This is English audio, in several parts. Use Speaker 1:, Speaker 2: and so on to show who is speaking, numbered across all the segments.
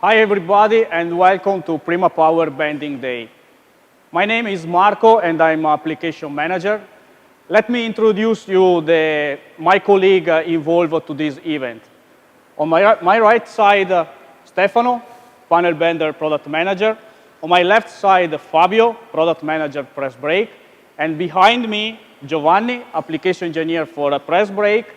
Speaker 1: Hi everybody and welcome to Prima Power Bending Day. My name is Marco and I'm application manager. Let me introduce you my colleague involved to this event. On my right side, Stefano, panel bender product manager. On my left side, Fabio, product manager press brake. And behind me, Giovanni, application engineer for press brake.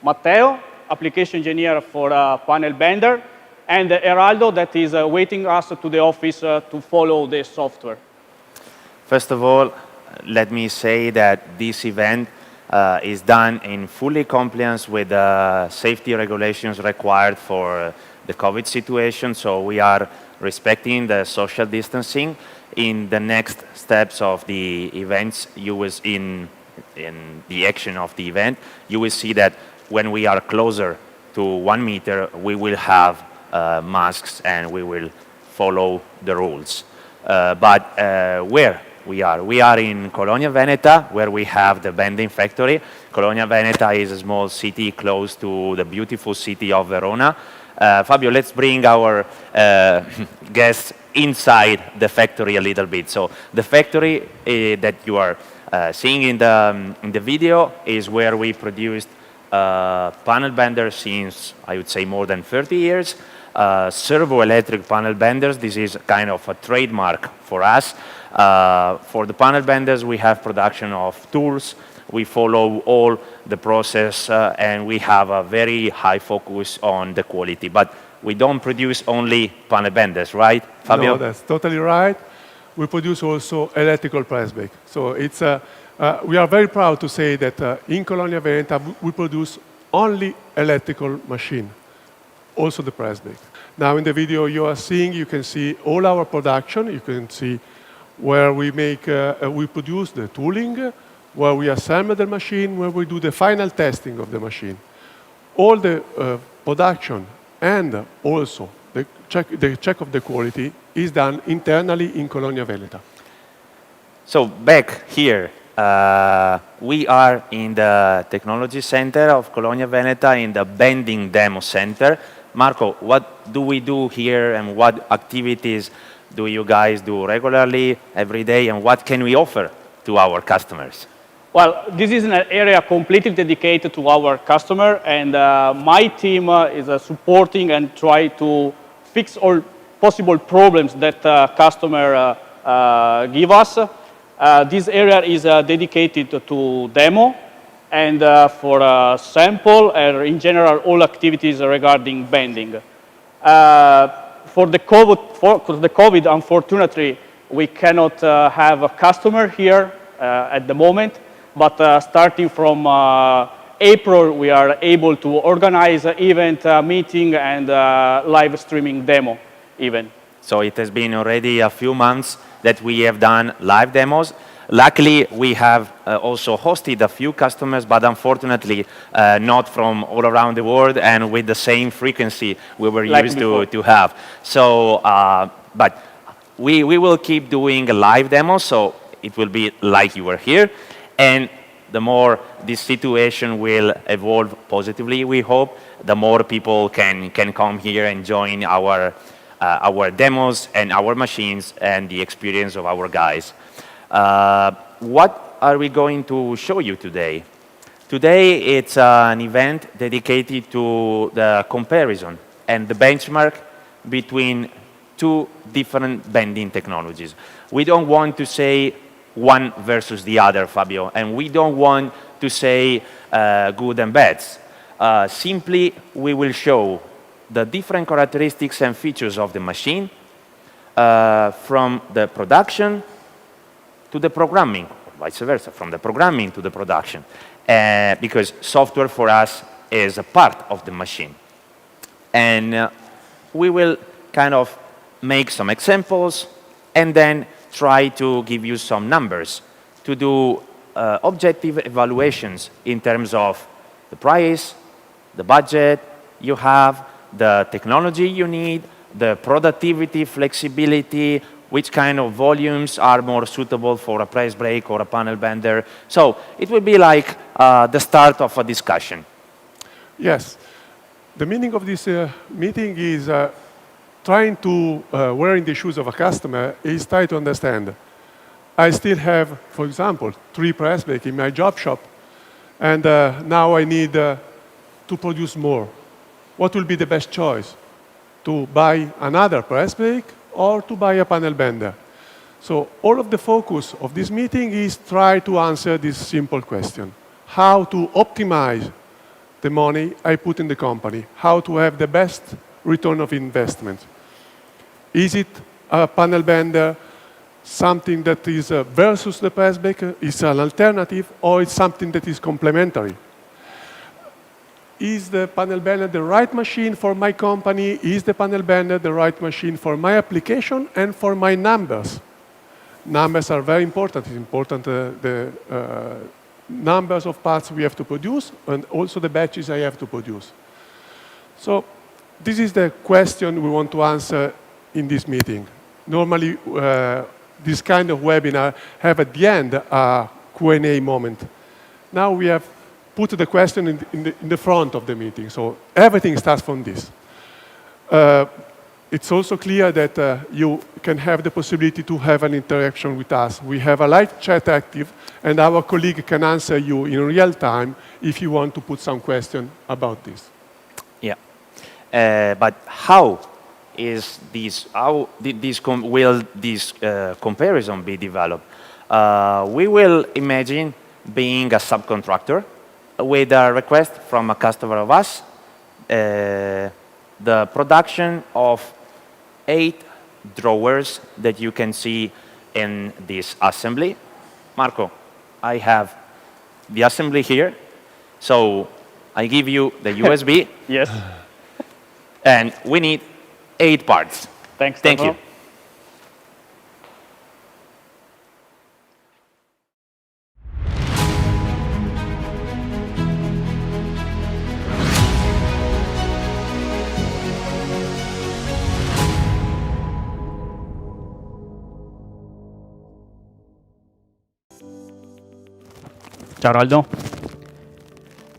Speaker 1: Matteo, application engineer for panel bender. And Eraldo, that is waiting us to the office to follow the software.
Speaker 2: First of all, let me say that this event is done in fully compliance with the safety regulations required for the COVID situation. So we are respecting the social distancing. In the next steps of the events, you will in the action of the event, you will see that when we are closer to 1 meter, we will have masks and we will follow the rules. But where we are? We are in Cologna, Veneta, where we have the bending factory. Cologna, Veneta is a small city close to the beautiful city of Verona. Fabio, let's bring our guests inside the factory a little bit. So the factory that you are seeing in the video is where we produced panel benders since, I would say, more than 30 years. Servo-electric panel benders, this is kind of a trademark for us. For the panel benders, we have production of tools. We follow all the process and we have a very high focus on the quality. But we don't produce only panel benders, right, Fabio?
Speaker 3: No, that's totally right. We produce also electrical press brake. So it's we are very proud to say that in Cologna, Veneta, we produce only electrical machine, also the press brake. Now in the video you are seeing, you can see all our production. You can see where we make, we produce the tooling, where we assemble the machine, where we do the final testing of the machine. All the production and also the check of the quality is done internally in Cologna, Veneta.
Speaker 2: So back here, we are in the technology center of Cologna, Veneta, in the bending demo center. Marco, what do we do here and what activities do you guys do regularly, every day, and what can we offer to our customers?
Speaker 1: Well, this is an area completely dedicated to our customer, and my team is supporting and try to fix all possible problems that customer give us. This area is dedicated to demo and for sample and in general all activities regarding bending. For the COVID, unfortunately, we cannot have a customer here at the moment, but starting from April, we are able to organize an event, meeting, and live streaming demo even.
Speaker 2: So it has been already a few months that we have done live demos. Luckily, we have also hosted a few customers, but unfortunately not from all around the world and with the same frequency we were used to have. So, but we will keep doing a live demo, so it will be like you were here. And the more this situation will evolve positively, we hope, the more people can come here and join our demos and our machines and the experience of our guys. What are we going to show you today? Today it's an event dedicated to the comparison and the benchmark between two different bending technologies. We don't want to say one versus the other, Fabio, and we don't want to say good and bad. Simply, we will show the different characteristics and features of the machine from the production to the programming, or vice versa, from the programming to the production, because software for us is a part of the machine. And we will kind of make some examples and then try to give you some numbers to do objective evaluations in terms of the price, the budget you have, the technology you need, the productivity, flexibility, which kind of volumes are more suitable for a press brake or a panel bender. So it will be like the start of a discussion.
Speaker 3: Yes. The meaning of this meeting is trying to wear in the shoes of a customer is try to understand. I still have, for example, 3 press brake in my job shop, and now I need to produce more. What will be the best choice? To buy another press brake or to buy a panel bender? So all of the focus of this meeting is try to answer this simple question. How to optimize the money I put in the company? How to have the best return of investment? Is it a panel bender something that is versus the press brake, is an alternative, or it's something that is complementary? Is the panel bender the right machine for my company? Is the panel bender the right machine for my application and for my numbers? Numbers are very important. It's important the numbers of parts we have to produce and also the batches I have to produce. So this is the question we want to answer in this meeting. Normally, this kind of webinar have at the end a Q&A moment. Now we have put the question in the front of the meeting, so everything starts from this. It's also clear that you can have the possibility to have an interaction with us. We have a live chat active, and our colleague can answer you in real time if you want to put some question about this.
Speaker 2: Yeah, but how is this? Will this comparison be developed? We will imagine being a subcontractor with a request from a customer of us, the production of 8 drawers that you can see in this assembly. Marco, I have the assembly here, so I give you the USB.
Speaker 1: Yes.
Speaker 2: And we need 8 parts.
Speaker 1: Thanks.
Speaker 2: Thank you.
Speaker 1: Ciao Aldo.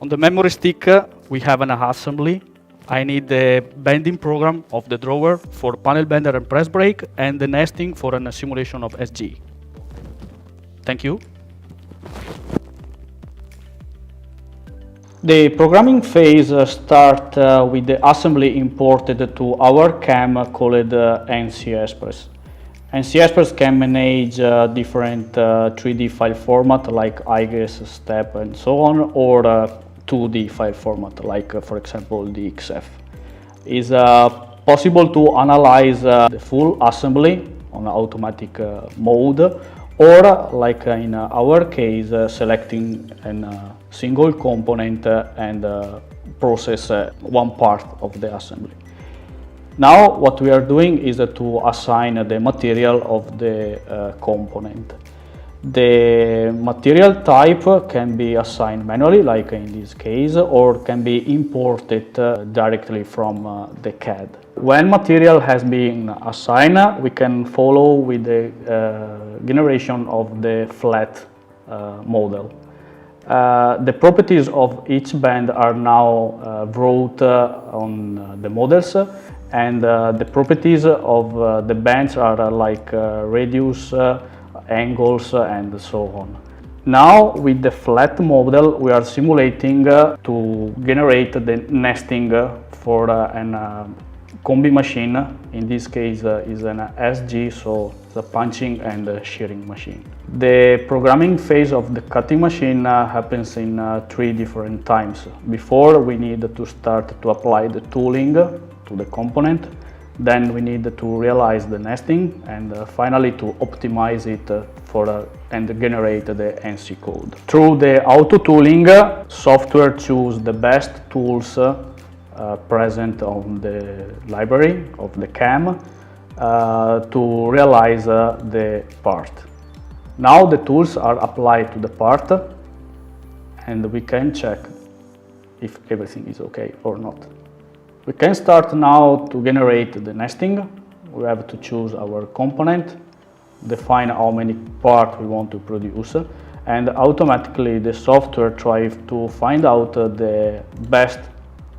Speaker 1: On the memory stick, we have an assembly. I need the bending program of the drawer for panel bender and press brake, and the nesting for a simulation of SG. Thank you. The programming phase starts with the assembly imported to our CAM called NC Express. NC Express can manage different 3D file format like IGES, STEP, and so on, or 2D file format like, for example, the XF. It's possible to analyze the full assembly on automatic mode, or like in our case, selecting a single component and process one part of the assembly. Now what we are doing is to assign the material of the component. The material type can be assigned manually, like in this case, or can be imported directly from the CAD. When material has been assigned, we can follow with the generation of the flat model. The properties of each band are now brought on the models, and the properties of the bands are like radius, angles, and so on. Now with the flat model, we are simulating to generate the nesting for a combi machine. In this case is an SG, so the punching and shearing machine. The programming phase of the cutting machine happens in 3 different times. Before, we need to start to apply the tooling to the component. Then we need to realize the nesting, and finally to optimize it and generate the NC code. Through the auto tooling, software choose the best tools present on the library of the CAM to realize the part. Now the tools are applied to the part, and we can check if everything is okay or not. We can start now to generate the nesting. We have to choose our component, define how many parts we want to produce, and automatically the software tries to find out the best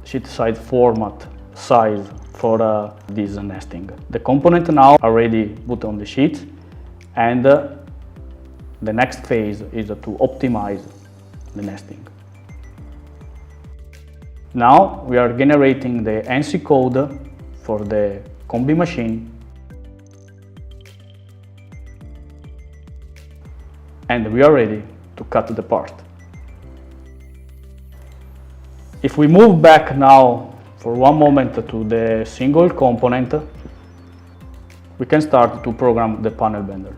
Speaker 1: sheet side format size for this nesting. The component now already put on the sheet, and the next phase is to optimize the nesting. Now we are generating the ANSI code for the combi machine, and we are ready to cut the part. If we move back now for one moment to the single component, we can start to program the panel bender.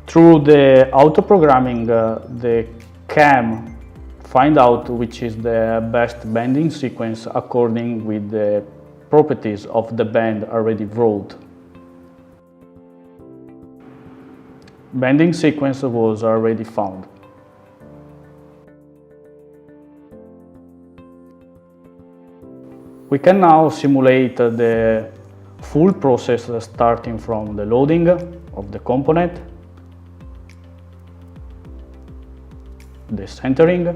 Speaker 1: Through the auto programming, the CAM find out which is the best bending sequence according with the properties of the bend already wrote. Bending sequence was already found. We can now simulate the full process starting from the loading of the component, the centering,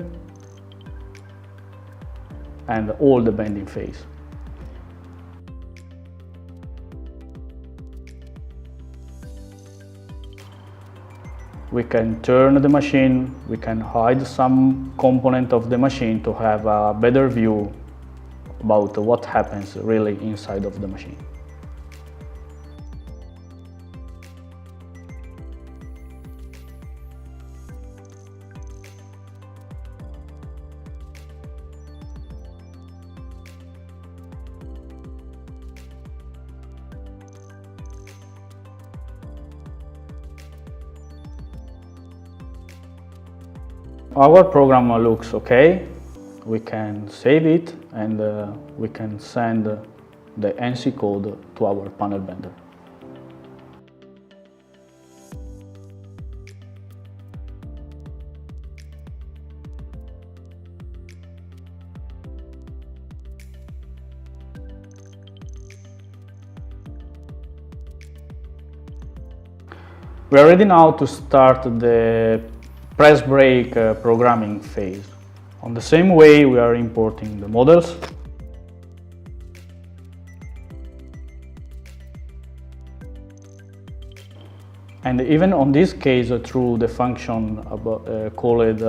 Speaker 1: and all the bending phase. We can turn the machine, we can hide some component of the machine to have a better view about what happens really inside of the machine. Our program looks okay. We can save it and we can send the ANSI code to our panel bender. We are ready now to start the press brake programming phase. On the same way, we are importing the models. And even on this case, through the function called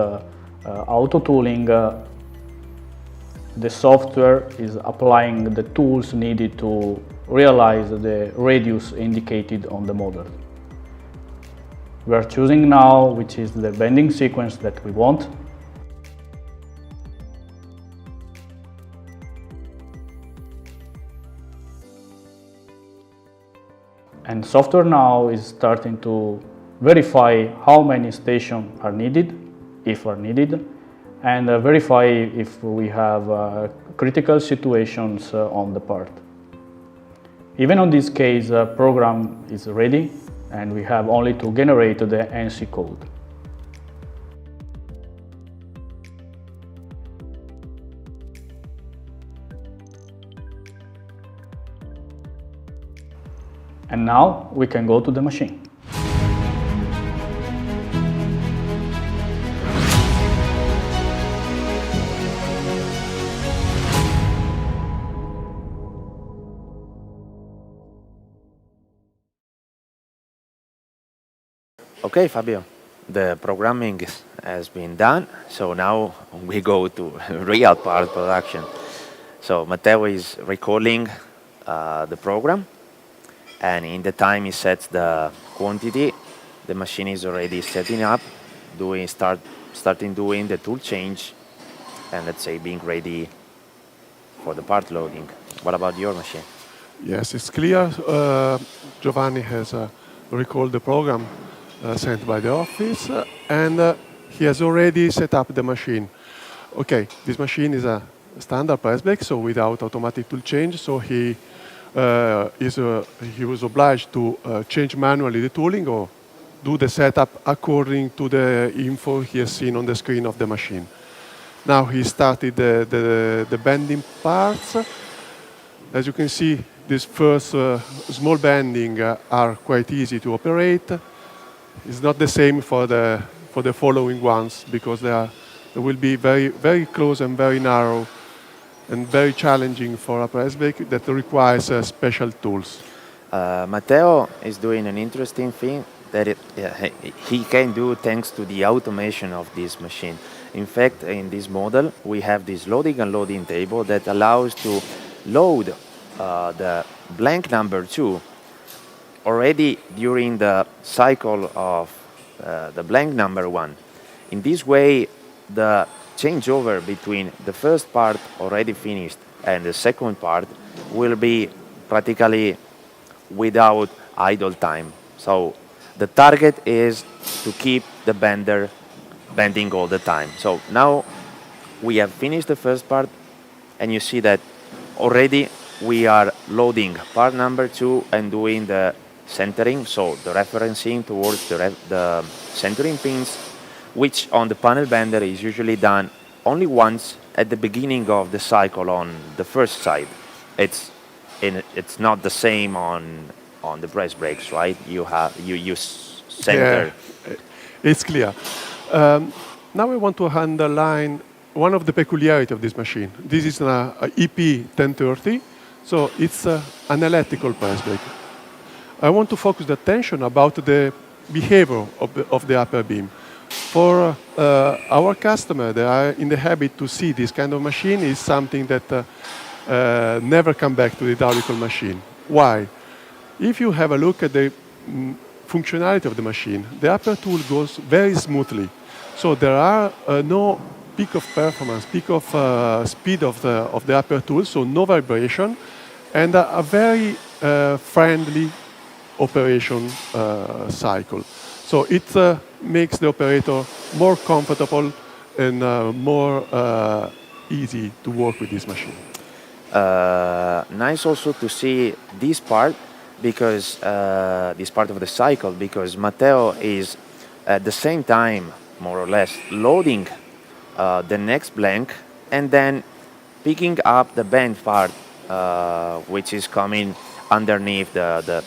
Speaker 1: auto tooling, the software is applying the tools needed to realize the radius indicated on the model. We are choosing now which is the bending sequence that we want. And software now is starting to verify how many stations are needed, if are needed, and verify if we have critical situations on the part. Even on this case, program is ready, and we have only to generate the ANSI code. And now we can go to the machine.
Speaker 2: Okay, Fabio, the programming has been done, so now we go to real part production. So Matteo is recalling the program, and in the time he sets the quantity, the machine is already setting up, starting doing the tool change, and let's say being ready for the part loading. What about your machine?
Speaker 3: Yes, it's clear. Giovanni has recalled the program sent by the office, and he has already set up the machine. Okay, this machine is a standard press brake, so without automatic tool change, so he was obliged to change manually the tooling or do the setup according to the info he has seen on the screen of the machine. Now he started the bending parts. As you can see, these first small bending are quite easy to operate. It's not the same for the following ones because there will be very, very close and very narrow and very challenging for a press brake that requires special tools.
Speaker 2: Matteo is doing an interesting thing that he can do thanks to the automation of this machine. In fact, in this model, we have this loading and loading table that allows to load the blank number 2 already during the cycle of the blank number 1. In this way, the changeover between the first part already finished and the second part will be practically without idle time. So the target is to keep the bender bending all the time. So now we have finished the first part, and you see that already we are loading part number 2 and doing the centering, so the referencing towards the centering pins, which on the panel bender is usually done only once at the beginning of the cycle on the first side. It's not the same on the press brakes, right? You center.
Speaker 3: Yeah, it's clear. Now I want to underline one of the peculiarities of this machine. This is an EP 1030, so it's an electrical press brake. I want to focus the attention about the behavior of the upper beam. For our customer, they are in the habit to see this kind of machine is something that never come back to the hydraulical machine. Why? If you have a look at the functionality of the machine, the upper tool goes very smoothly. So there are no peak of performance, peak of speed of the upper tool, so no vibration, and a very friendly operation cycle. So it makes the operator more comfortable and more easy to work with this machine.
Speaker 2: Nice also to see this part, because this part of the cycle, because Matteo is at the same time more or less loading the next blank and then picking up the bend part which is coming underneath the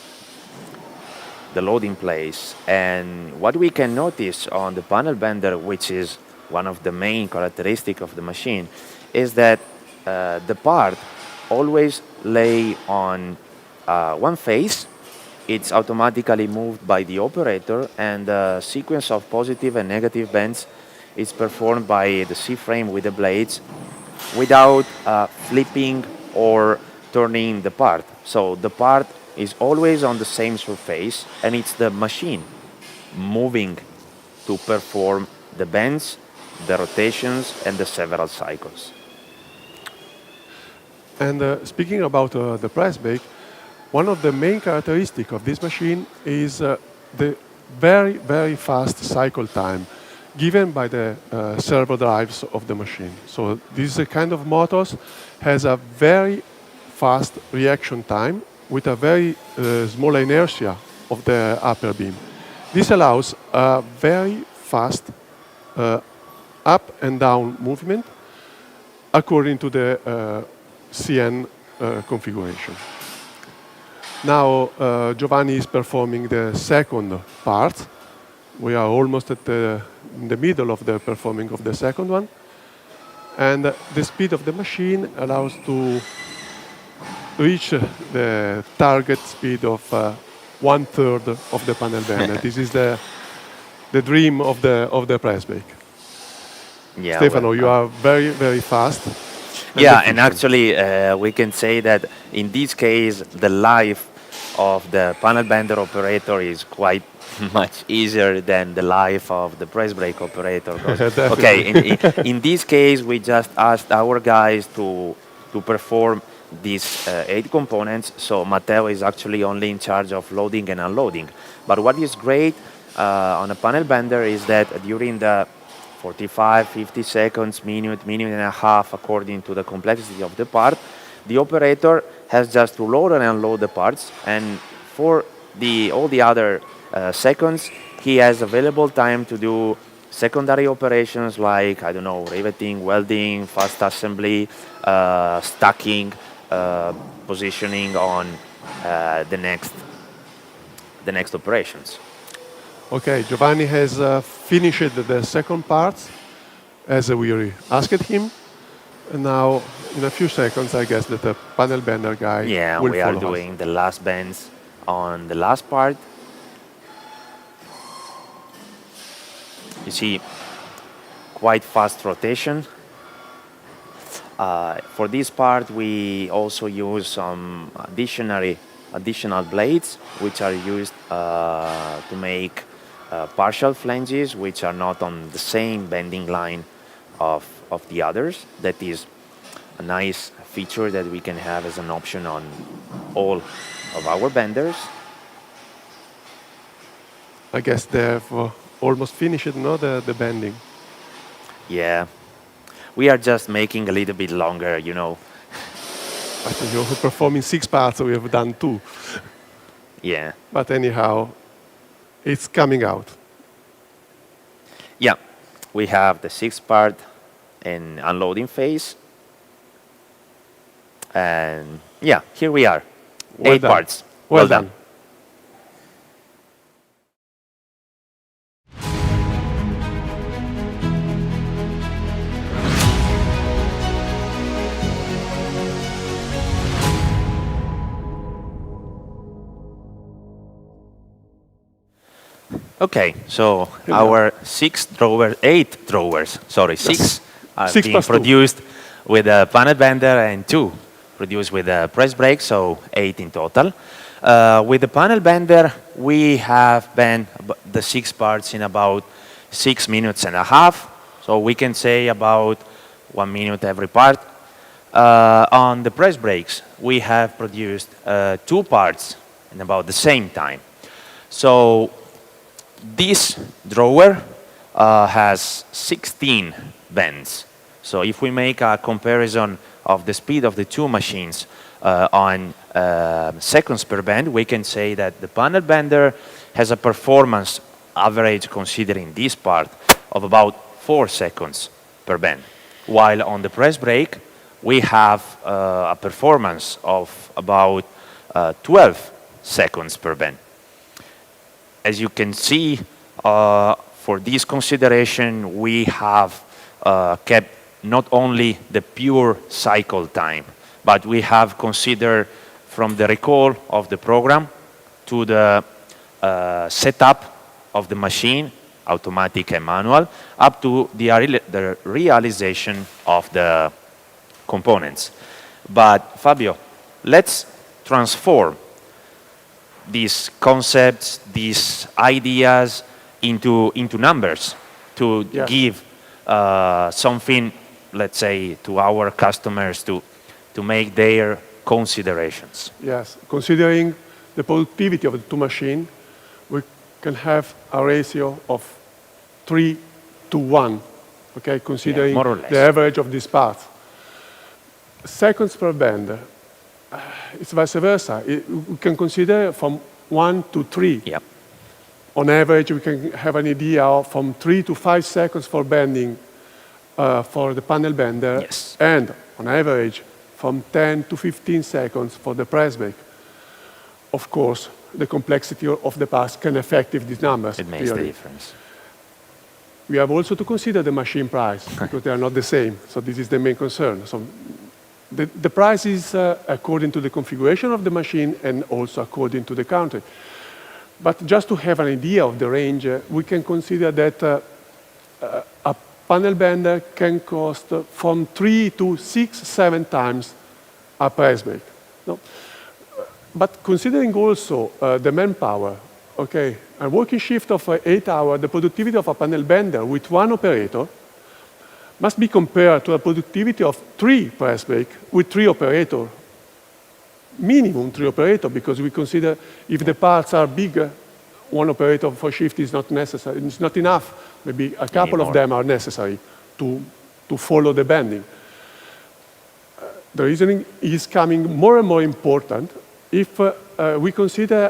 Speaker 2: loading place. And what we can notice on the panel bender, which is one of the main characteristics of the machine, is that the part always lay on one face. It's automatically moved by the operator, and the sequence of positive and negative bends is performed by the C-frame with the blades without flipping or turning the part. So the part is always on the same surface, and it's the machine moving to perform the bends, the rotations, and the several cycles.
Speaker 3: And speaking about the press brake, one of the main characteristics of this machine is the very, very fast cycle time given by the servo drives of the machine. So this kind of motors has a very fast reaction time with a very small inertia of the upper beam. This allows a very fast up and down movement according to the CN configuration. Now Giovanni is performing the second part. We are almost at in the middle of the performing of the second one. And the speed of the machine allows to reach the target speed of 1/3 of the panel bender. This is the dream of the press brake.
Speaker 2: Yeah,
Speaker 3: Stefano, you are very, very fast.
Speaker 2: Yeah, and actually we can say that in this case the life of the panel bender operator is quite much easier than the life of the press brake operator. Okay, in this case we just asked our guys to perform these 8 components, so Matteo is actually only in charge of loading and unloading. But what is great on a panel bender is that during the 45, 50 seconds, minute and a half, according to the complexity of the part, the operator has just to load and unload the parts, and for all the other seconds, he has available time to do secondary operations like, I don't know, riveting, welding, fast assembly, stacking, positioning on the next operations.
Speaker 3: Okay, Giovanni has finished the second part as we asked him. And now, in a few seconds, I guess that the panel bender guy
Speaker 2: Yeah,
Speaker 3: will
Speaker 2: we are
Speaker 3: follow us.
Speaker 2: doing the last bends on the last part. You see, quite fast rotation. For this part, we also use some additional blades, which are used to make partial flanges, which are not on the same bending line of the others. That is a nice feature that we can have as an option on all of our benders.
Speaker 3: I guess they've almost finished, no, the bending.
Speaker 2: Yeah, we are just making a little bit longer, you know.
Speaker 3: But you're performing 6 parts, so we have done 2.
Speaker 2: Yeah.
Speaker 3: But anyhow, it's coming out.
Speaker 2: Yeah, we have the 6th part in unloading phase. And yeah, here we are.
Speaker 3: Well
Speaker 2: 8
Speaker 3: done.
Speaker 2: parts.
Speaker 3: Well done.
Speaker 2: Okay, so our 8 drawers, sorry, 6 are
Speaker 3: 6
Speaker 2: being
Speaker 3: plus 2.
Speaker 2: produced with a panel bender and 2 produced with a press brake, so 8 in total. With the panel bender, we have bent the 6 parts in about 6 minutes and a half, so we can say about 1 minute every part. On the press brakes, we have produced 2 parts in about the same time. So this drawer has 16 bends. So if we make a comparison of the speed of the 2 machines on seconds per bend, we can say that the panel bender has a performance average, considering this part, of about 4 seconds per bend. While on the press brake, we have a performance of about 12 seconds per bend. As you can see, for this consideration, we have kept not only the pure cycle time, but we have considered from the recall of the program to the setup of the machine, automatic and manual, up to the realization of the components. But Fabio, let's transform these concepts, these ideas into numbers to give something, let's say, to our customers to make their considerations.
Speaker 3: Yes, considering the productivity of the 2 machines, we can have a ratio of 3 to 1, okay, considering
Speaker 2: more or less.
Speaker 3: the average of these parts. Seconds per bend, it's vice versa. We can consider from 1 to 3.
Speaker 2: Yep.
Speaker 3: On average, we can have an idea of from 3 to 5 seconds for bending for the panel bender,
Speaker 2: Yes.
Speaker 3: and on average, from 10 to 15 seconds for the press brake. Of course, the complexity of the parts can affect these numbers.
Speaker 2: It makes the
Speaker 3: clearly.
Speaker 2: difference.
Speaker 3: We have also to consider the machine price, because they are not the same. So this is the main concern. So the price is according to the configuration of the machine and also according to the country. But just to have an idea of the range, we can consider that a panel bender can cost from 3 to 6, 7 times a press brake. No? But considering also the manpower, okay, a working shift of 8 hours, the productivity of a panel bender with 1 operator must be compared to a productivity of 3 press brake with 3 operators. Minimum 3 operators, because we consider if the parts are bigger, 1 operator for shift is not necessary. It's not enough. Maybe a couple of them are necessary to follow the bending. The reasoning is coming more and more important if we consider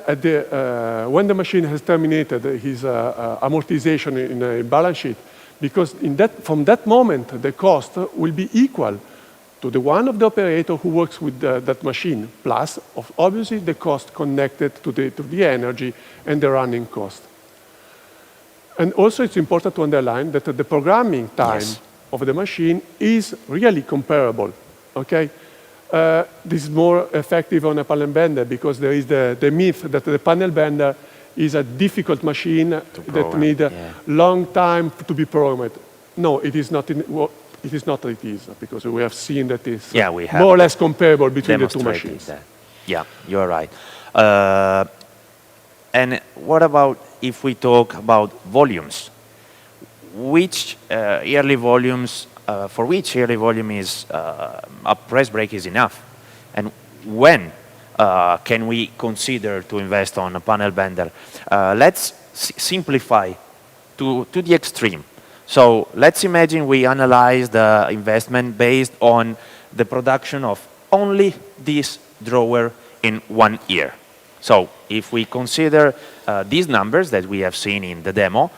Speaker 3: when the machine has terminated his amortization in a balance sheet, because from that moment, the cost will be equal to the one of the operator who works with that machine, plus, obviously, the cost connected to the energy and the running cost. And also, it's important to underline that the programming time of the machine is really comparable. Okay, this is more effective on a panel bender because there is the myth that the panel bender is a difficult machine that needs a long time to be programmed. No, it is not. It is not like it is because we have seen that it's more or less comparable between the two machines.
Speaker 2: That. Yeah, you're right. And what about if we talk about volumes? Which yearly volumes, for which yearly volume is a press brake is enough? And when can we consider to invest on a panel bender? Let's simplify to the extreme. So let's imagine we analyze the investment based on the production of only this drawer in 1 year. So if we consider these numbers that we have seen in the demo,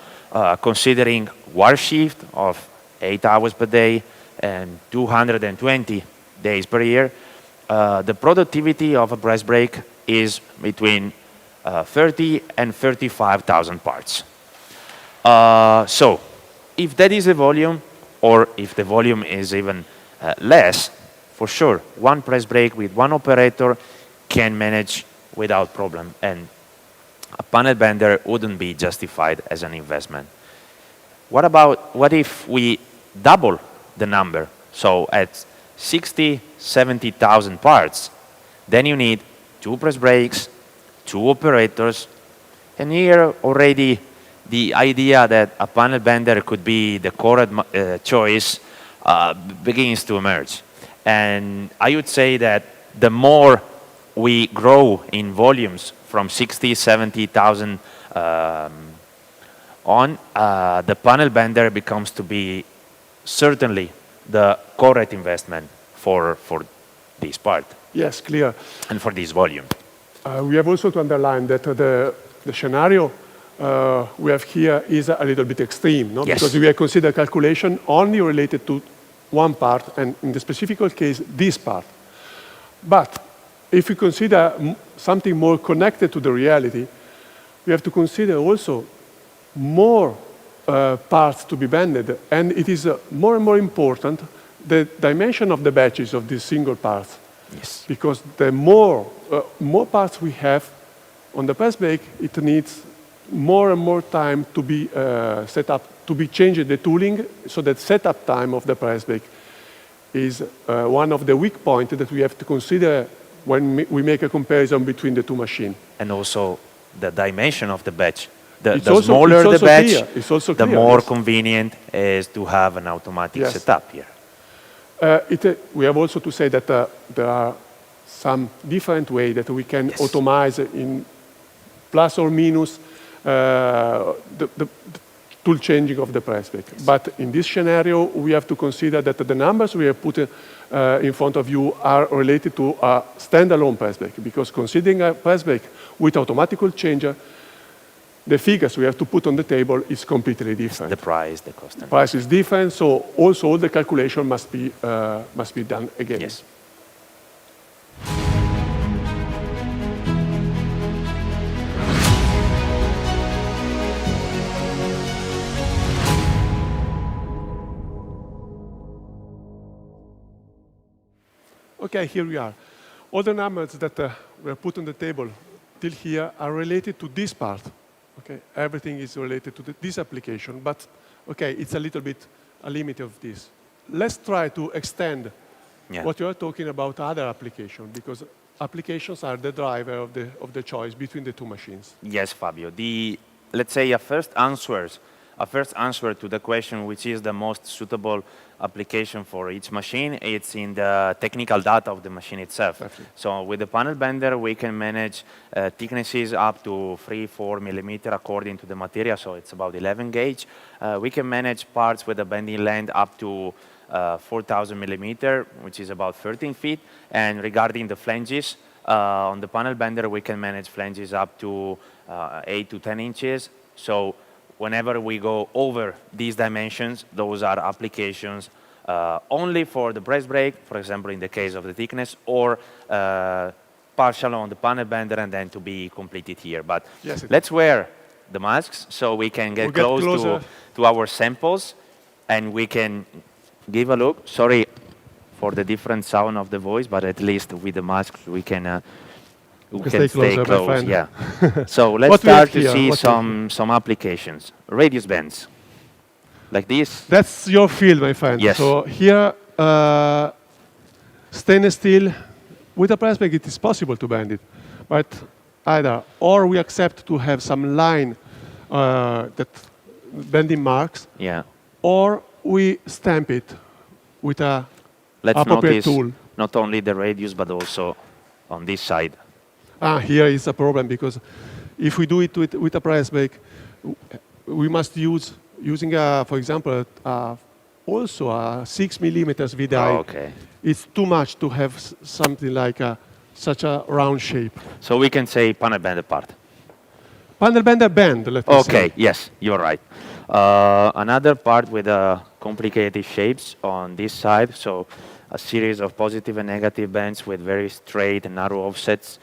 Speaker 2: considering work shift of 8 hours per day and 220 days per year, the productivity of a press brake is between 30 and 35,000 parts. So if that is the volume, or if the volume is even less, for sure, one press brake with one operator can manage without problem, and a panel bender wouldn't be justified as an investment. What if we double the number? So at 60, 70,000 parts, then you need 2 press brakes, 2 operators, and here already the idea that a panel bender could be the correct choice begins to emerge. And I would say that the more we grow in volumes from 60, 70,000 on, the panel bender becomes to be certainly the correct investment for this part.
Speaker 3: Yes, clear.
Speaker 2: And for this volume.
Speaker 3: We have also to underline that the scenario we have here is a little bit extreme, no?
Speaker 2: Yes.
Speaker 3: Because we have considered calculation only related to one part, and in the specific case, this part. But if we consider something more connected to the reality, we have to consider also more parts to be bended, and it is more and more important the dimension of the batches of these single parts.
Speaker 2: Yes.
Speaker 3: Because the more parts we have on the press brake, it needs more and more time to be set up, to be changed the tooling, so that setup time of the press brake is one of the weak points that we have to consider when we make a comparison between the two machines.
Speaker 2: And also the dimension of the batch. The
Speaker 3: also
Speaker 2: smaller the batch, the
Speaker 3: clear,
Speaker 2: more
Speaker 3: yes.
Speaker 2: convenient is to have an automatic setup here.
Speaker 3: We have also to say that there are some different ways that we can automate in plus or minus the tool changing of the press brake. Yes. But in this scenario, we have to consider that the numbers we have put in front of you are related to a standalone press brake, because considering a press brake with automatic tool changer, the figures we have to put on the table is completely different.
Speaker 2: The price, the cost.
Speaker 3: The price is different, so also all the calculation must be done again.
Speaker 2: Yes.
Speaker 3: Okay, here we are. All the numbers that were put on the table till here are related to this part. Okay, everything is related to this application, but okay, it's a little bit a limit of this. Let's try to extend what you are talking about other applications, because applications are the driver of the choice between the two machines.
Speaker 2: Yes, Fabio. Let's say a first answer to the question which is the most suitable application for each machine, it's in the technical data of the machine itself.
Speaker 3: Exactly.
Speaker 2: So with the panel bender, we can manage thicknesses up to 3-4 millimeter according to the material, so it's about 11 gauge. We can manage parts with a bending length up to 4,000 millimeter, which is about 13 feet. And regarding the flanges, on the panel bender, we can manage flanges up to 8 to 10 inches. So whenever we go over these dimensions, those are applications only for the press brake, for example, in the case of the thickness, or partial on the panel bender and then to be completed here. But let's wear the masks so we can get close to our samples, and we can give a look. Sorry for the different sound of the voice, but at least with the mask we can
Speaker 3: Stay
Speaker 2: stay
Speaker 3: closer, my
Speaker 2: close.
Speaker 3: friend.
Speaker 2: Yeah. So let's
Speaker 3: What we have
Speaker 2: start to
Speaker 3: here?
Speaker 2: see
Speaker 3: What we have
Speaker 2: some applications. Radius bands, like this.
Speaker 3: That's your field, my friend.
Speaker 2: Yes.
Speaker 3: So here, stainless steel, with a press brake, it is possible to bend it. But either, or we accept to have some line that bending marks,
Speaker 2: Yeah.
Speaker 3: or we stamp it with a
Speaker 2: Let's
Speaker 3: appropriate
Speaker 2: notice
Speaker 3: tool.
Speaker 2: not only the radius, but also on this side.
Speaker 3: Here is a problem because if we do it with a press brake, we must using for example, also a 6 millimeters VDI.
Speaker 2: Oh, okay.
Speaker 3: It's too much to have something like such a round shape.
Speaker 2: So we can say panel bender part.
Speaker 3: Panel bender bend, let me say.
Speaker 2: Okay, yes, you're right. Another part with complicated shapes on this side, so a series of positive and negative bends with very straight and narrow offsets.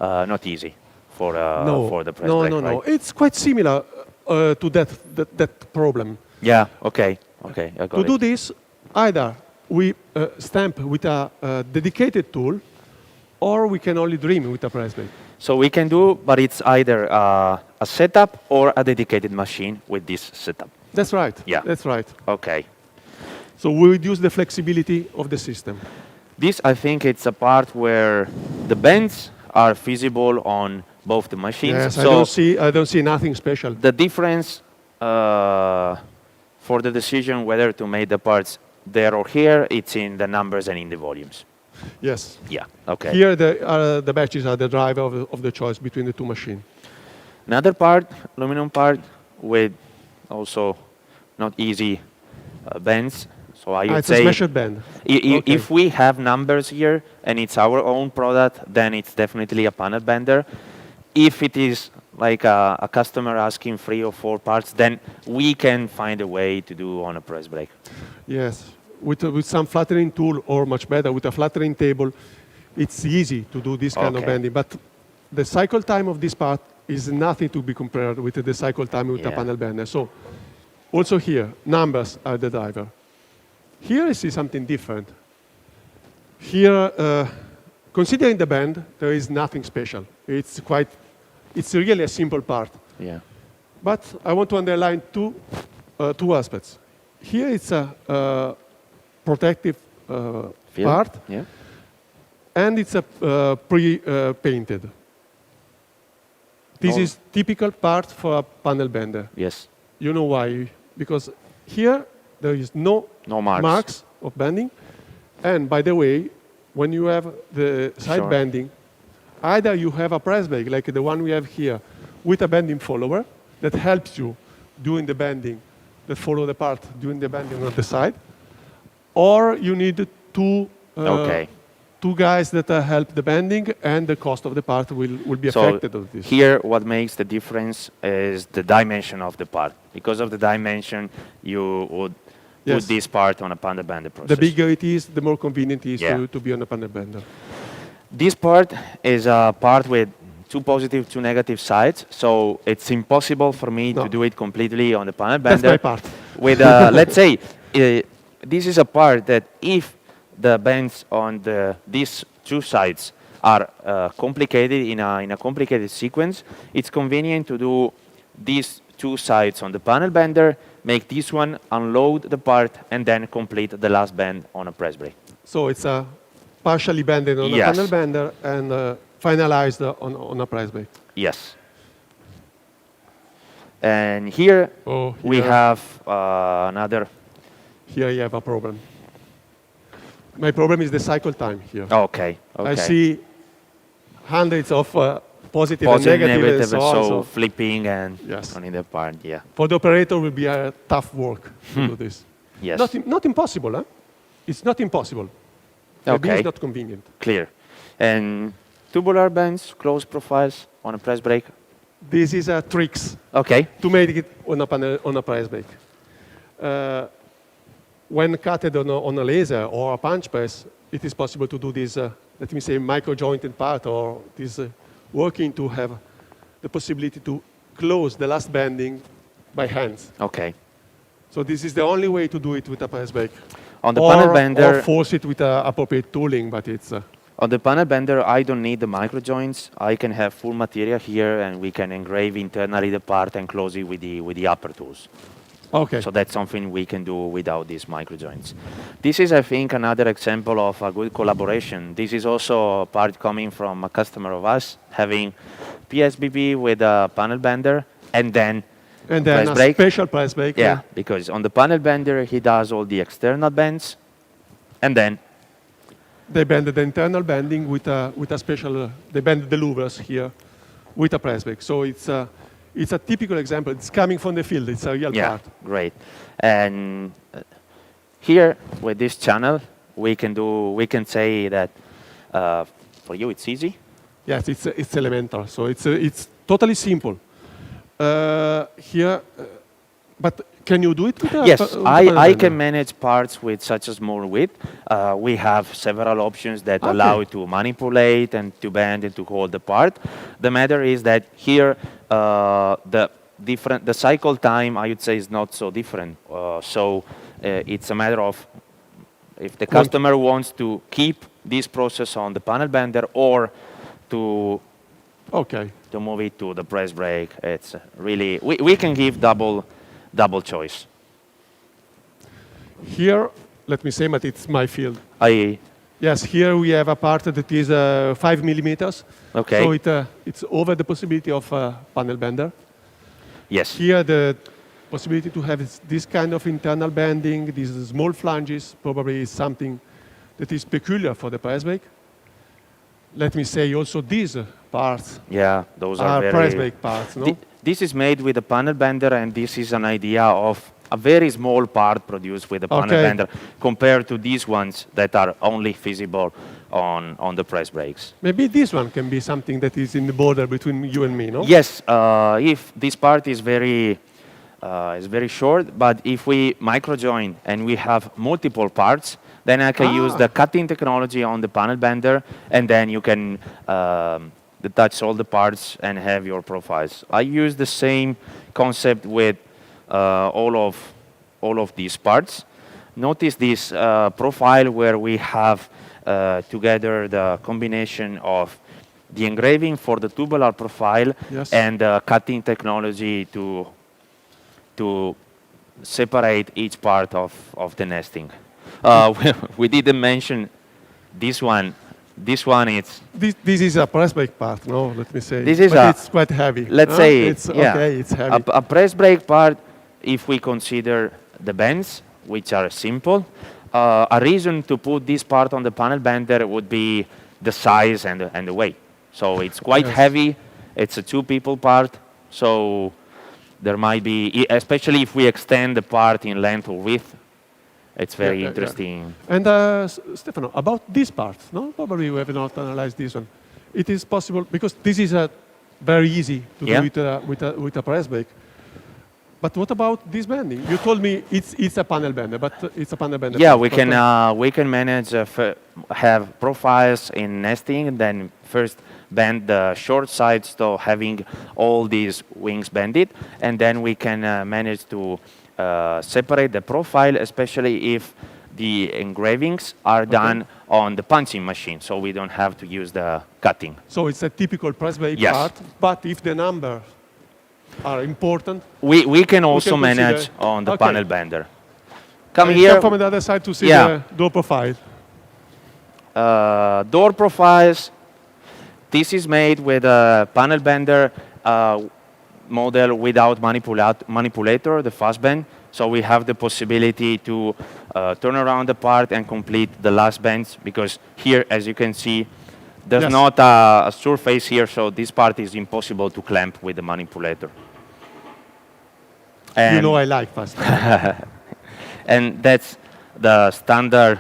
Speaker 2: Not easy for the press brake, right?
Speaker 3: No. It's quite similar to that problem.
Speaker 2: Yeah, okay, I got
Speaker 3: To
Speaker 2: it.
Speaker 3: do this, either we stamp with a dedicated tool, or we can only dream with a press brake.
Speaker 2: So we can do, but it's either a setup or a dedicated machine with this setup.
Speaker 3: That's right.
Speaker 2: Yeah.
Speaker 3: That's right.
Speaker 2: Okay.
Speaker 3: So we reduce the flexibility of the system.
Speaker 2: This, I think, it's a part where the bends are feasible on both the machines.
Speaker 3: Yes,
Speaker 2: so
Speaker 3: I don't see nothing special.
Speaker 2: the difference for the decision whether to make the parts there or here, it's in the numbers and in the volumes.
Speaker 3: Yes.
Speaker 2: Yeah, okay.
Speaker 3: Here the batches are the driver of the choice between the two machines.
Speaker 2: Another part, aluminum part, with also not easy bends. So I would
Speaker 3: It's a
Speaker 2: say
Speaker 3: smasher bend. Okay.
Speaker 2: if we have numbers here and it's our own product, then it's definitely a panel bender. If it is like a customer asking 3 or 4 parts, then we can find a way to do on a press brake.
Speaker 3: Yes. With some flattering tool, or much better, with a flattering table, it's easy to do this kind of
Speaker 2: Okay.
Speaker 3: bending. But the cycle time of this part is nothing to be compared with the cycle time with a
Speaker 2: Yeah.
Speaker 3: panel bender. So also here, numbers are the driver. Here I see something different. Here, considering the bend, there is nothing special. It's really a simple part.
Speaker 2: Yeah.
Speaker 3: But I want to underline two aspects. Here it's a protective
Speaker 2: Feel?
Speaker 3: part,
Speaker 2: Yeah.
Speaker 3: and it's a pre-painted. This
Speaker 2: Oh.
Speaker 3: is typical part for a panel bender.
Speaker 2: Yes.
Speaker 3: You know why? Because here there is no
Speaker 2: marks.
Speaker 3: of bending. And by the way, when you have the side
Speaker 2: Sure.
Speaker 3: bending, either you have a press brake like the one we have here with a bending follower that helps you doing the bending, that follow the part doing the bending on the side, or you need two
Speaker 2: Okay.
Speaker 3: two guys that help the bending, and the cost of the part will be
Speaker 2: So
Speaker 3: affected of this.
Speaker 2: here, what makes the difference is the dimension of the part. Because of the dimension, you would
Speaker 3: Yes.
Speaker 2: put this part on a panel bender process.
Speaker 3: The bigger it is, the more convenient it is
Speaker 2: Yeah.
Speaker 3: to be on a panel bender.
Speaker 2: This part is a part with 2 positive, 2 negative sides, so it's impossible for me
Speaker 3: No.
Speaker 2: to do it completely on the panel
Speaker 3: That's
Speaker 2: bender.
Speaker 3: my part.
Speaker 2: With, let's say, this is a part that if the bends on these 2 sides are complicated in a complicated sequence, it's convenient to do these 2 sides on the panel bender, make this one, unload the part, and then complete the last bend on a press brake.
Speaker 3: So it's partially bended on
Speaker 2: Yes.
Speaker 3: a panel bender and finalized on a press brake.
Speaker 2: Yes. And here
Speaker 3: Oh,
Speaker 2: we
Speaker 3: here-
Speaker 2: have another.
Speaker 3: Here you have a problem. My problem is the cycle time here.
Speaker 2: Okay.
Speaker 3: I see hundreds of positive,
Speaker 2: Positive,
Speaker 3: and negative, and
Speaker 2: negative,
Speaker 3: so on.
Speaker 2: so
Speaker 3: So
Speaker 2: flipping and
Speaker 3: Yes.
Speaker 2: on the part. Yeah.
Speaker 3: for the operator, will be a tough work to do this.
Speaker 2: Yes.
Speaker 3: Not impossible, huh? It's not impossible. Maybe
Speaker 2: Okay.
Speaker 3: it's not convenient.
Speaker 2: Clear. And tubular bends, closed profiles on a press brake.
Speaker 3: This is tricks
Speaker 2: Okay.
Speaker 3: to make it on a press brake. When cutted on a laser or a punch press, it is possible to do this, let me say, micro-jointed part, or this working to have the possibility to close the last bending by hands.
Speaker 2: Okay.
Speaker 3: So this is the only way to do it with a press brake.
Speaker 2: On the panel
Speaker 3: or
Speaker 2: bender,
Speaker 3: force it with appropriate tooling, but it's...
Speaker 2: on the panel bender, I don't need the micro joints. I can have full material here, and we can engrave internally the part and close it with the upper tools.
Speaker 3: Okay.
Speaker 2: So that's something we can do without these micro joints. This is, I think, another example of a good collaboration. This is also a part coming from a customer of us, having PSBB with a panel bender, and then press
Speaker 3: a
Speaker 2: brake.
Speaker 3: special press brake.
Speaker 2: Yeah, because on the panel bender, he does all the external bends, and then
Speaker 3: They bend the internal bending with a special, they bend the louvers here with a press brake. So it's a typical example. It's coming from the field. It's a real
Speaker 2: yeah,
Speaker 3: part.
Speaker 2: great. And here with this channel, we can say that for you it's easy.
Speaker 3: Yes, it's elemental. So it's totally simple. Here, but can you do it with a
Speaker 2: Yes,
Speaker 3: with a
Speaker 2: I
Speaker 3: bender?
Speaker 2: can manage parts with such a small width. We have several options that allow you to manipulate and to bend and to hold the part. The matter is that here the cycle time, I would say, is not so different. So it's a matter of if the customer wants to keep this process on the panel bender or to move it to the press brake. It's really we can give double choice.
Speaker 3: Here, let me say, but it's my field.
Speaker 2: I
Speaker 3: Yes, here we have a part that is 5 millimeters.
Speaker 2: Okay.
Speaker 3: So it's over the possibility of panel bender.
Speaker 2: yes.
Speaker 3: Here, the possibility to have this kind of internal bending, these small flanges, probably is something that is peculiar for the press brake. Let me say also these parts
Speaker 2: Yeah, those are very
Speaker 3: press brake parts, no?
Speaker 2: This is made with a panel bender, and this is an idea of a very small part produced with a panel bender compared to these ones that are only feasible on the press brakes.
Speaker 3: Maybe this one can be something that is in the border between you and me, no?
Speaker 2: Yes, if this part is very short, but if we micro join and we have multiple parts, then I can use the cutting technology on the panel bender, and then you can detach all the parts and have your profiles. I use the same concept with all of these parts. Notice this profile where we have together the combination of the engraving for the tubular profile and the cutting technology to separate each part of the nesting. We didn't mention this one. This one is...
Speaker 3: This is a press brake part, no? Let me say.
Speaker 2: This is
Speaker 3: it's quite heavy.
Speaker 2: Let's say
Speaker 3: it's okay, it's heavy.
Speaker 2: A press brake part, if we consider the bends, which are simple, a reason to put this part on the panel bender would be the size and the weight. So it's quite heavy. It's a two-people part. So there might be, especially if we extend the part in length or width, it's very interesting.
Speaker 3: And Stefano, about this part, no? Probably we have not analyzed this one. It is possible, because this is very easy to do it with a press brake. But what about this bending? You told me it's a panel bender, but it's a panel bender.
Speaker 2: Yeah, we can manage have profiles in nesting, and then first bend the short sides, so having all these wings bended, and then we can manage to separate the profile, especially if the engravings are done on the punching machine, so we don't have to use the cutting.
Speaker 3: So it's a typical press brake part, but if the numbers are important,
Speaker 2: we can also manage on the panel bender. Come
Speaker 3: from the other side to see the door profile.
Speaker 2: Door profiles. This is made with a panel bender model without manipulator, the fast bend. So we have the possibility to turn around the part and complete the last bends, because here, as you can see, there's not a surface here, so this part is impossible to clamp with the manipulator. And
Speaker 3: you know I like fast bend.
Speaker 2: And that's the standard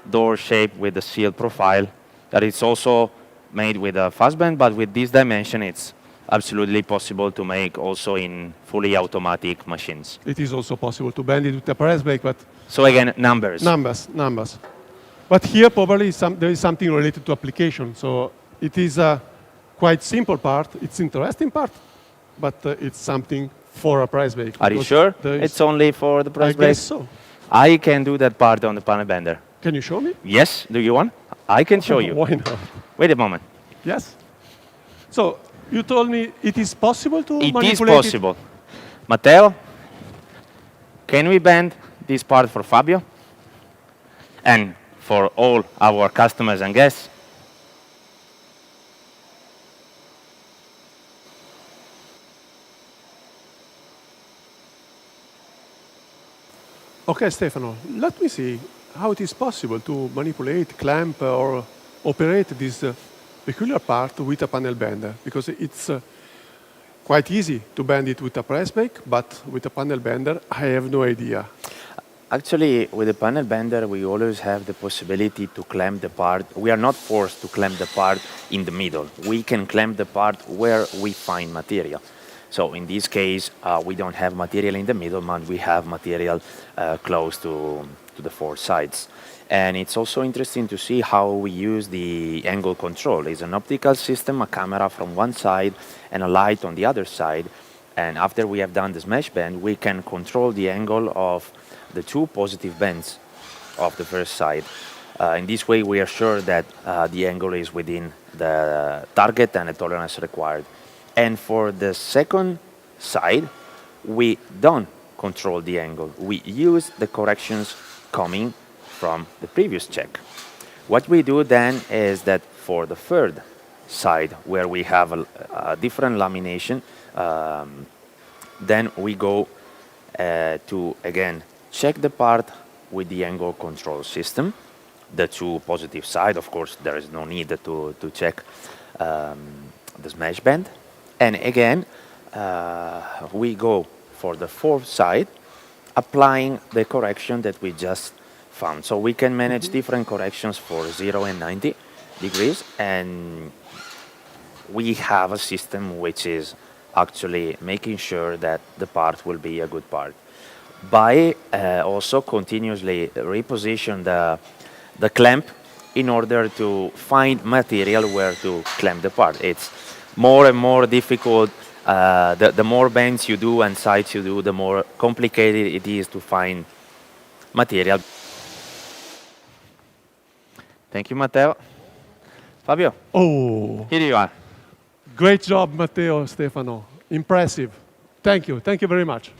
Speaker 2: door shape with the seal profile. That is also made with a fast bend, but with this dimension, it's absolutely possible to make also in fully automatic machines.
Speaker 3: It is also possible to bend it with a press brake, but...
Speaker 2: So again, numbers.
Speaker 3: Numbers. But here probably there is something related to application. So it is a quite simple part. It's interesting part, but it's something for a press brake.
Speaker 2: Are you sure it's only for the press brake?
Speaker 3: I guess so.
Speaker 2: I can do that part on the panel bender.
Speaker 3: Can you show me?
Speaker 2: Yes, do you want? I can show you.
Speaker 3: Why not?
Speaker 2: Wait a moment.
Speaker 3: Yes. So you told me it is possible to
Speaker 2: It is
Speaker 3: manipulate
Speaker 2: possible. Matteo, can we bend this part for Fabio? And for all our customers and guests?
Speaker 3: Okay, Stefano, let me see how it is possible to manipulate, clamp, or operate this peculiar part with a panel bender, because it's quite easy to bend it with a press brake, but with a panel bender, I have no idea.
Speaker 2: Actually, with the panel bender, we always have the possibility to clamp the part. We are not forced to clamp the part in the middle. We can clamp the part where we find material. So in this case, we don't have material in the middle, but we have material close to the four sides. And it's also interesting to see how we use the angle control. It's an optical system, a camera from one side and a light on the other side. And after we have done this mesh bend, we can control the angle of the two positive bends of the first side. In this way, we are sure that the angle is within the target and the tolerance required. And for the second side, we don't control the angle. We use the corrections coming from the previous check. What we do then is that for the third side, where we have a different lamination, then we go to, again, check the part with the angle control system. The two positive side, of course, there is no need to check the smash bend. And again, we go for the fourth side, applying the correction that we just found. So we can manage different corrections for 0 and 90 degrees, and we have a system which is actually making sure that the part will be a good part. By also continuously reposition the clamp in order to find material where to clamp the part. It's more and more difficult. The more bends you do and sides you do, the more complicated it is to find material. Thank you, Matteo. Fabio,
Speaker 3: Oh,
Speaker 2: here you are.
Speaker 3: great job, Matteo, Stefano. Impressive. Thank you. Thank you very much.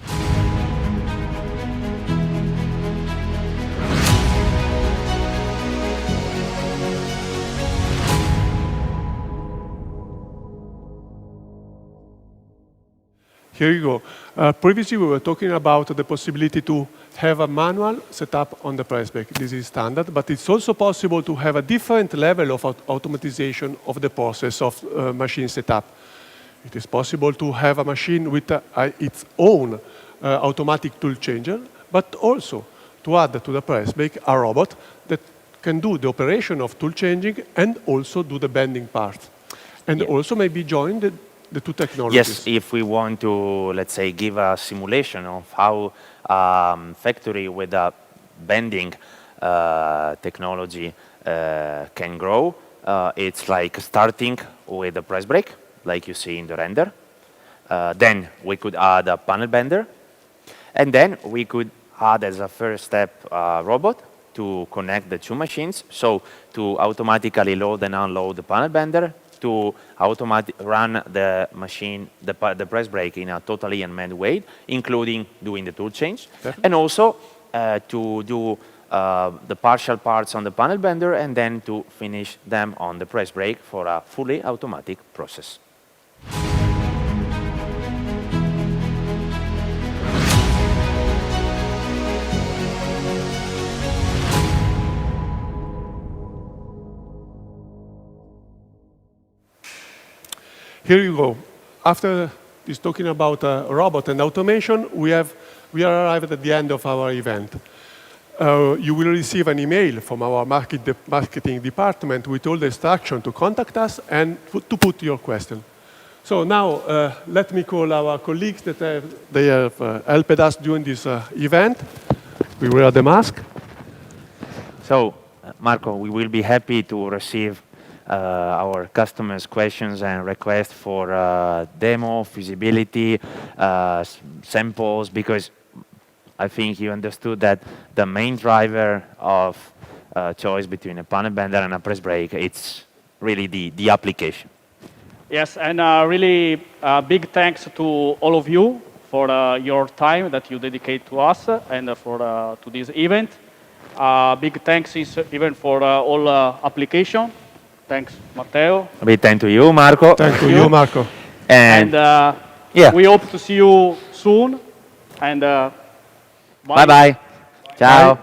Speaker 3: Here you go. Previously, we were talking about the possibility to have a manual setup on the press brake. This is standard, but it's also possible to have a different level of automatization of the process of machine setup. It is possible to have a machine with its own automatic tool changer, but also to add to the press brake a robot that can do the operation of tool changing and also do the bending part. And also maybe join the two technologies.
Speaker 2: Yes, if we want to, let's say, give a simulation of how factory with a bending technology can grow, it's like starting with a press brake, like you see in the render. Then we could add a panel bender, and then we could add as a first step a robot to connect the two machines, so to automatically load and unload the panel bender, to run the machine, the press brake in a totally unmanned way, including doing the tool change, and also to do the partial parts on the panel bender and then to finish them on the press brake for a fully automatic process.
Speaker 3: Here you go. After this talking about robot and automation, we are arrived at the end of our event. You will receive an email from our marketing department with all the instructions to contact us and to put your question. So now let me call our colleagues that they have helped us during this event. We wear the mask.
Speaker 2: So, Marco, we will be happy to receive our customers' questions and requests for demo, feasibility, samples, because I think you understood that the main driver of choice between a panel bender and a press brake, it's really the application.
Speaker 1: Yes, and really big thanks to all of you for your time that you dedicate to us and for to this event. Big thanks is even for all application. Thanks, Matteo.
Speaker 2: A big thank to you, Marco.
Speaker 3: Thank you, Marco.
Speaker 2: And
Speaker 1: And we hope to see you soon. And bye.
Speaker 2: bye-bye. Ciao.
Speaker 3: Bye.